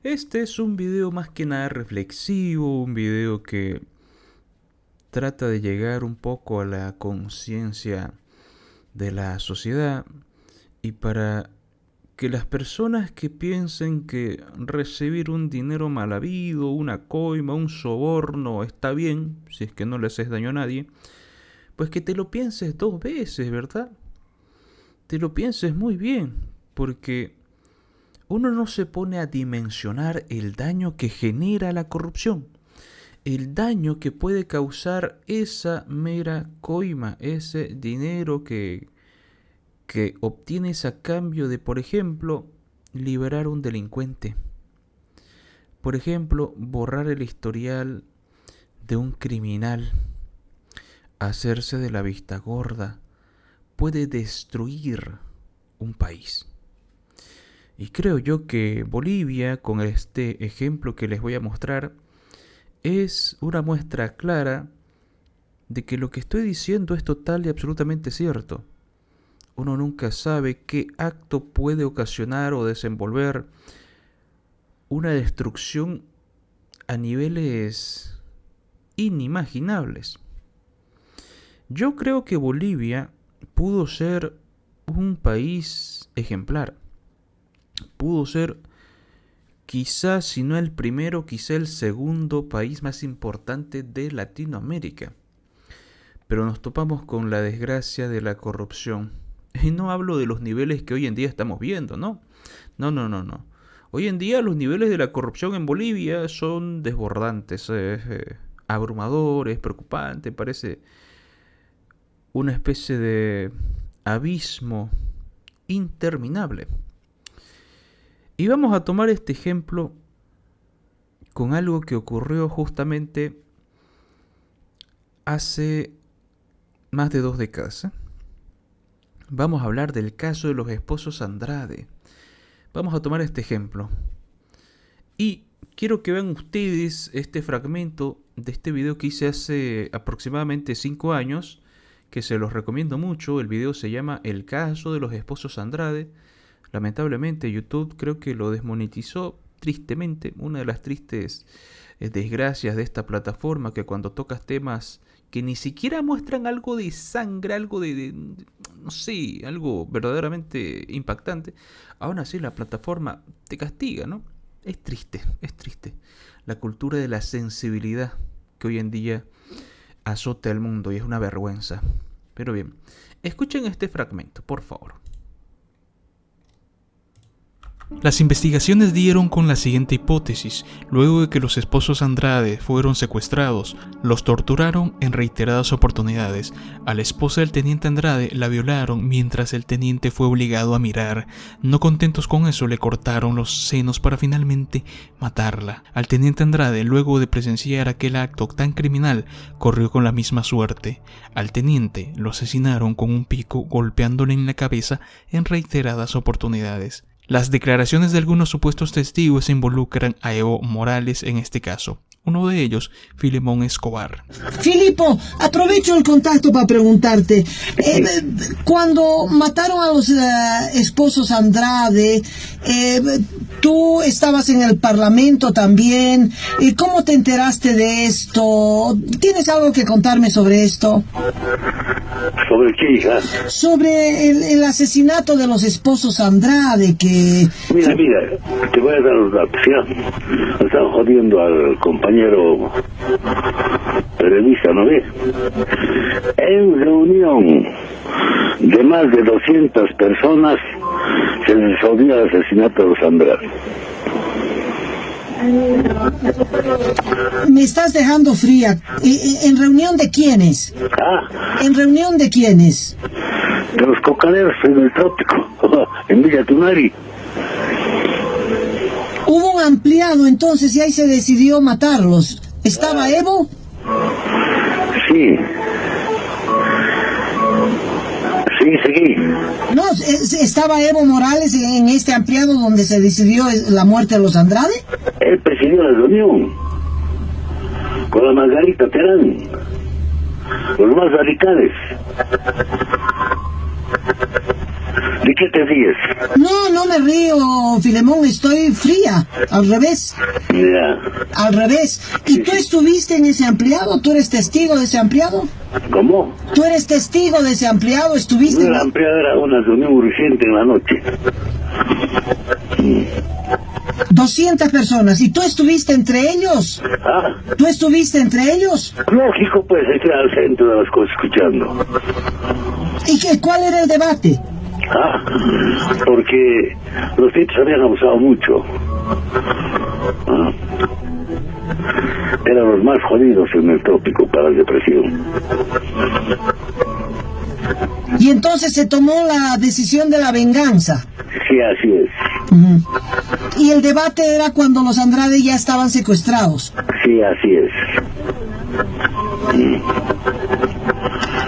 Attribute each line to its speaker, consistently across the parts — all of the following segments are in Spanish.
Speaker 1: Este es un video más que nada reflexivo, un video que trata de llegar un poco a la conciencia de la sociedad y para que las personas que piensen que recibir un dinero mal habido, una coima, un soborno está bien, si es que no le haces daño a nadie, pues que te lo pienses dos veces, ¿verdad? Te lo pienses muy bien, porque uno no se pone a dimensionar el daño que genera la corrupción, el daño que puede causar esa mera coima, ese dinero que obtienes a cambio de, por ejemplo, liberar a un delincuente. Por ejemplo, borrar el historial de un criminal, hacerse de la vista gorda, puede destruir un país. Y creo yo que Bolivia, con este ejemplo que les voy a mostrar, es una muestra clara de que lo que estoy diciendo es total y absolutamente cierto. Uno nunca sabe qué acto puede ocasionar o desenvolver una destrucción a niveles inimaginables. Yo creo que Bolivia pudo ser un país ejemplar. Pudo ser, quizás si no el primero, quizá el segundo país más importante de Latinoamérica. Pero nos topamos con la desgracia de la corrupción. Y no hablo de los niveles que hoy en día estamos viendo, ¿no? No. Hoy en día los niveles de la corrupción en Bolivia son desbordantes, abrumadores, preocupantes, parece una especie de abismo interminable. Y vamos a tomar este ejemplo con algo que ocurrió justamente hace más de 2 décadas. Vamos a hablar del caso de los esposos Andrade. Vamos a tomar este ejemplo. Y quiero que vean ustedes este fragmento de este video que hice hace aproximadamente 5 años, que se los recomiendo mucho. El video se llama El caso de los esposos Andrade. Lamentablemente YouTube creo que lo desmonetizó tristemente. Una de las tristes desgracias de esta plataforma, que cuando tocas temas que ni siquiera muestran algo de sangre, algo de no sé, algo verdaderamente impactante, aún así la plataforma te castiga, ¿no? Es triste. La cultura de la sensibilidad que hoy en día azota el mundo y es una vergüenza. Pero bien, escuchen este fragmento, por favor.
Speaker 2: Las investigaciones dieron con la siguiente hipótesis. Luego de que los esposos Andrade fueron secuestrados, los torturaron en reiteradas oportunidades. A la esposa del teniente Andrade la violaron mientras el teniente fue obligado a mirar. No contentos con eso, le cortaron los senos para finalmente matarla. Al teniente Andrade, luego de presenciar aquel acto tan criminal, corrió con la misma suerte. Al teniente lo asesinaron con un pico, golpeándole en la cabeza en reiteradas oportunidades. Las declaraciones de algunos supuestos testigos involucran a Evo Morales en este caso. Uno de ellos, Filemón Escobar.
Speaker 3: Filipo, aprovecho el contacto para preguntarte. Cuando mataron a los esposos Andrade, tú estabas en el Parlamento también. ¿Cómo te enteraste de esto? ¿Tienes algo que contarme sobre esto?
Speaker 4: ¿Sobre qué, hija?
Speaker 3: Sobre el asesinato de los esposos Andrade, que...
Speaker 4: Mira, te voy a dar los datos, ¿ya? Están jodiendo al compañero periodista, ¿no ves? En reunión de más de 200 personas se resolvió el asesinato de los Andrade.
Speaker 3: Me estás dejando fría. ¿En reunión de quiénes? ¿En reunión de quiénes?
Speaker 4: De los cocaderos en el trópico, en Villa Tunari.
Speaker 3: Hubo un ampliado entonces y ahí se decidió matarlos. ¿Estaba Evo?
Speaker 4: Sí. Sí.
Speaker 3: No, ¿estaba Evo Morales en este ampliado donde se decidió la muerte de los Andrade?
Speaker 4: Él presidió la reunión con la Margarita Terán, los más radicales. ¿De qué te ríes?
Speaker 3: No, no me río, Filemón, estoy fría. Al revés.
Speaker 4: Ya.
Speaker 3: Al revés. ¿Y tú estuviste en ese ampliado? ¿Tú eres testigo de ese ampliado?
Speaker 4: ¿Cómo?
Speaker 3: ¿Tú eres testigo de ese ampliado? ¿Estuviste
Speaker 4: No
Speaker 3: en
Speaker 4: era ampliada, era una reunión urgente en la noche.
Speaker 3: 200 personas? ¿Y tú estuviste entre ellos?
Speaker 4: Ah,
Speaker 3: ¿Tú estuviste entre ellos?
Speaker 4: lógico, pues, estoy al centro de las cosas escuchando.
Speaker 3: ¿Y cuál era el debate?
Speaker 4: Ah, porque los tipos habían abusado mucho. Ah. Eran los más jodidos en el trópico para la depresión.
Speaker 3: Y entonces se tomó la decisión de la venganza.
Speaker 4: Sí, así es.
Speaker 3: Ujú. Y el debate era cuando los Andrade ya estaban secuestrados.
Speaker 4: Sí, así es.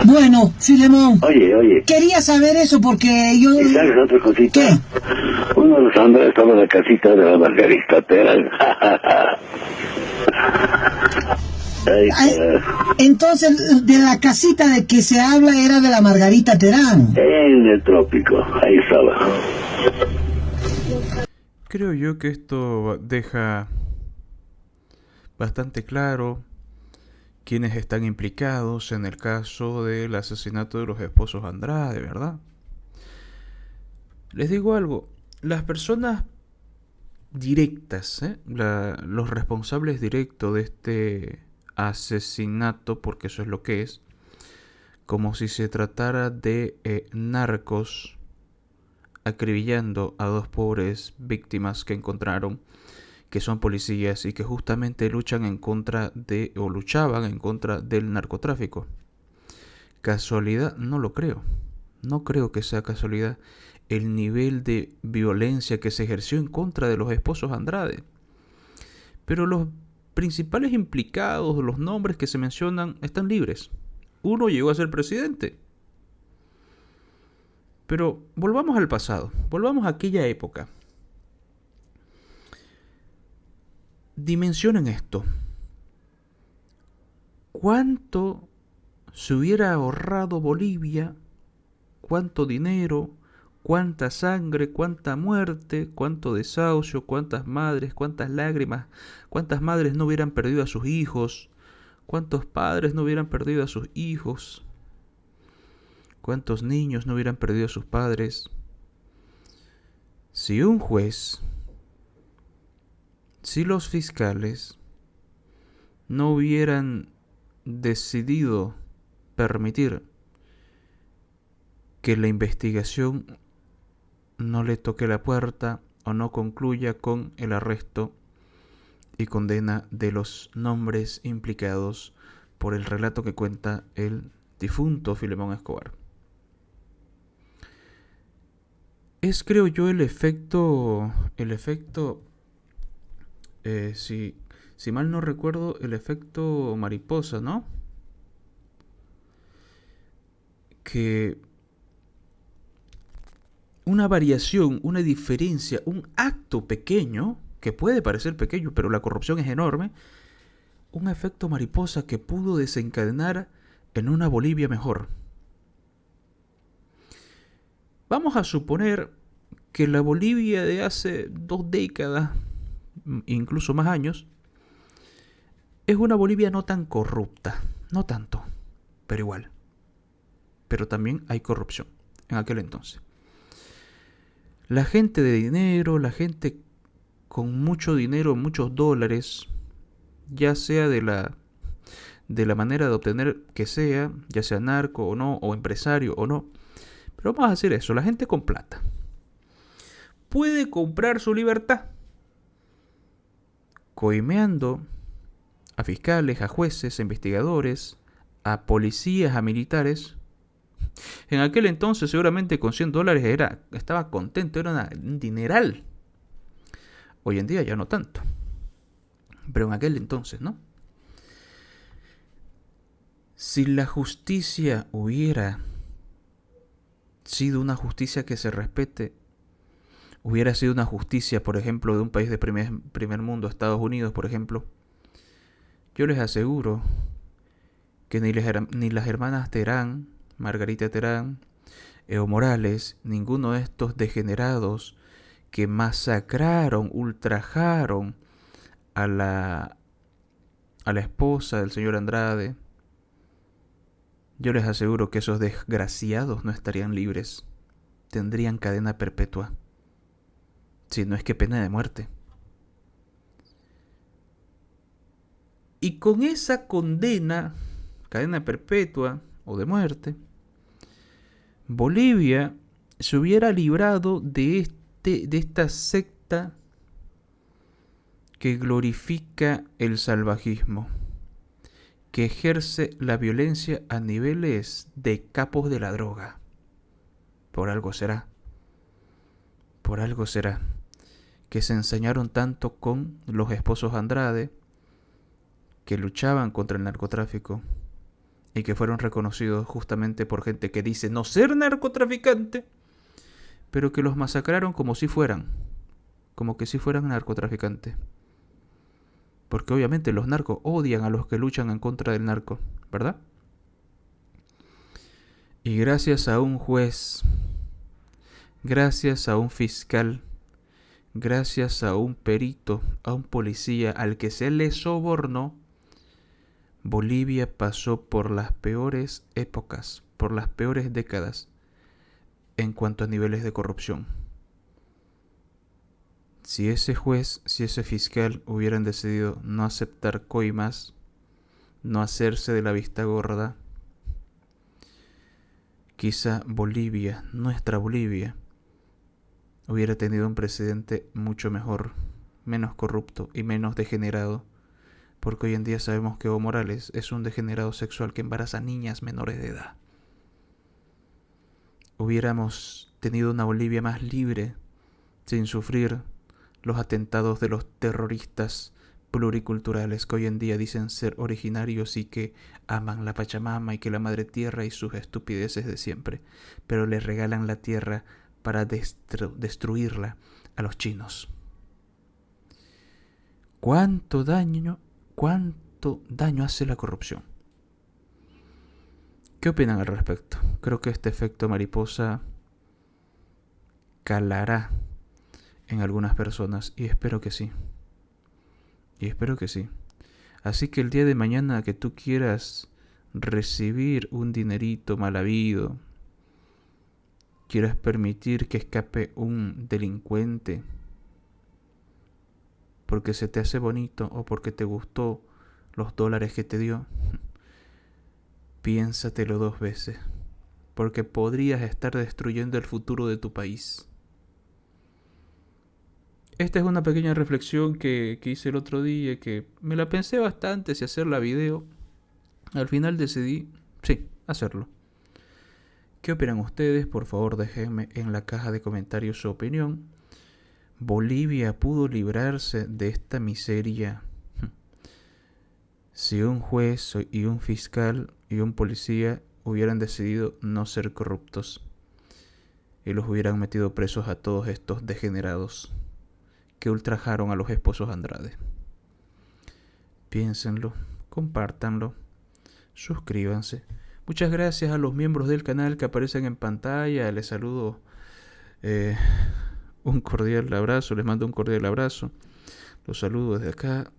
Speaker 3: Bueno, Filemón,
Speaker 4: Oye,
Speaker 3: quería saber eso porque yo...
Speaker 4: ¿y sabes otra cosita?
Speaker 3: ¿Qué?
Speaker 4: Uno de los Andrés estaba en la casita de la Margarita Terán. Ay,
Speaker 3: Entonces, de la casita de que se habla era de la Margarita Terán.
Speaker 4: en el trópico, ahí estaba.
Speaker 1: Creo yo que esto deja bastante claro quiénes están implicados en el caso del asesinato de los esposos Andrade, ¿verdad? Les digo algo, las personas directas, los responsables directos de este asesinato, porque eso es lo que es, como si se tratara de narcos acribillando a dos pobres víctimas que encontraron, que son policías y que justamente luchan en contra de, o luchaban en contra del narcotráfico. ¿Casualidad? No lo creo. No creo que sea casualidad el nivel de violencia que se ejerció en contra de los esposos Andrade. Pero los principales implicados, los nombres que se mencionan, están libres. Uno llegó a ser presidente. Pero volvamos al pasado, volvamos a aquella época. Dimensionen esto. ¿Cuánto se hubiera ahorrado Bolivia? ¿Cuánto dinero? ¿Cuánta sangre? ¿Cuánta muerte? ¿Cuánto desahucio? ¿Cuántas madres? ¿Cuántas lágrimas? ¿Cuántas madres no hubieran perdido a sus hijos? ¿Cuántos padres no hubieran perdido a sus hijos? ¿Cuántos niños no hubieran perdido a sus padres? Si un juez, si los fiscales no hubieran decidido permitir que la investigación no le toque la puerta o no concluya con el arresto y condena de los nombres implicados por el relato que cuenta el difunto Filemón Escobar. Es, creo yo, el efecto, si mal no recuerdo, el efecto mariposa, ¿no? Que una variación, una diferencia, un acto pequeño, que puede parecer pequeño, pero la corrupción es enorme, un efecto mariposa que pudo desencadenar en una Bolivia mejor. Vamos a suponer que la Bolivia de hace 2 décadas, incluso más años, es una Bolivia no tan corrupta, no tanto, pero igual. Pero también hay corrupción en aquel entonces. La gente de dinero, la gente con mucho dinero, muchos dólares, ya sea de la manera de obtener que sea, ya sea narco o no, o empresario o no, pero vamos a decir eso, la gente con plata puede comprar su libertad coimeando a fiscales, a jueces, a investigadores, a policías, a militares. En aquel entonces seguramente con $100 estaba contento, era un dineral. Hoy en día ya no tanto, pero en aquel entonces, ¿no? Si la justicia hubiera sido una justicia que se respete, hubiera sido una justicia, por ejemplo, de un país de primer mundo, Estados Unidos, por ejemplo, yo les aseguro que ni las hermanas Terán, Margarita Terán, Evo Morales, ninguno de estos degenerados que masacraron, ultrajaron a la esposa del señor Andrade, yo les aseguro que esos desgraciados no estarían libres. Tendrían cadena perpetua. Si no es que pena de muerte. Y con esa condena, cadena perpetua o de muerte, Bolivia se hubiera librado de esta secta que glorifica el salvajismo, que ejerce la violencia a niveles de capos de la droga. Por algo será. Por algo será que se ensañaron tanto con los esposos Andrade, que luchaban contra el narcotráfico y que fueron reconocidos justamente por gente que dice no ser narcotraficante, pero que los masacraron como si fueran narcotraficantes. Porque obviamente los narcos odian a los que luchan en contra del narco, ¿verdad? Y gracias a un juez, gracias a un fiscal, gracias a un perito, a un policía al que se le sobornó, Bolivia pasó por las peores épocas, por las peores décadas en cuanto a niveles de corrupción. Si ese juez, si ese fiscal hubieran decidido no aceptar coimas, no hacerse de la vista gorda, quizá Bolivia, nuestra Bolivia, hubiera tenido un presidente mucho mejor, menos corrupto y menos degenerado, porque hoy en día sabemos que Evo Morales es un degenerado sexual que embaraza niñas menores de edad. Hubiéramos tenido una Bolivia más libre, sin sufrir los atentados de los terroristas pluriculturales que hoy en día dicen ser originarios y que aman la Pachamama y que la Madre Tierra y sus estupideces de siempre, pero les regalan la tierra para destruirla a los chinos. ¿Cuánto daño hace la corrupción? ¿Qué opinan al respecto? Creo que este efecto mariposa calará en algunas personas y espero que sí. Así que el día de mañana que tú quieras recibir un dinerito mal habido, quieras permitir que escape un delincuente porque se te hace bonito o porque te gustó los dólares que te dio, piénsatelo 2 veces, porque podrías estar destruyendo el futuro de tu país. Esta es una pequeña reflexión que hice el otro día, que me la pensé bastante si hacerla video. Al final decidí, sí, hacerlo. ¿Qué opinan ustedes? Por favor, déjenme en la caja de comentarios su opinión. ¿Bolivia pudo librarse de esta miseria si un juez y un fiscal y un policía hubieran decidido no ser corruptos y los hubieran metido presos a todos estos degenerados que ultrajaron a los esposos Andrade? Piénsenlo, compártanlo, suscríbanse. Muchas gracias a los miembros del canal que aparecen en pantalla. Les saludo un cordial abrazo, les mando un cordial abrazo. Los saludo desde acá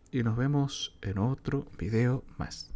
Speaker 1: y nos vemos en otro video más.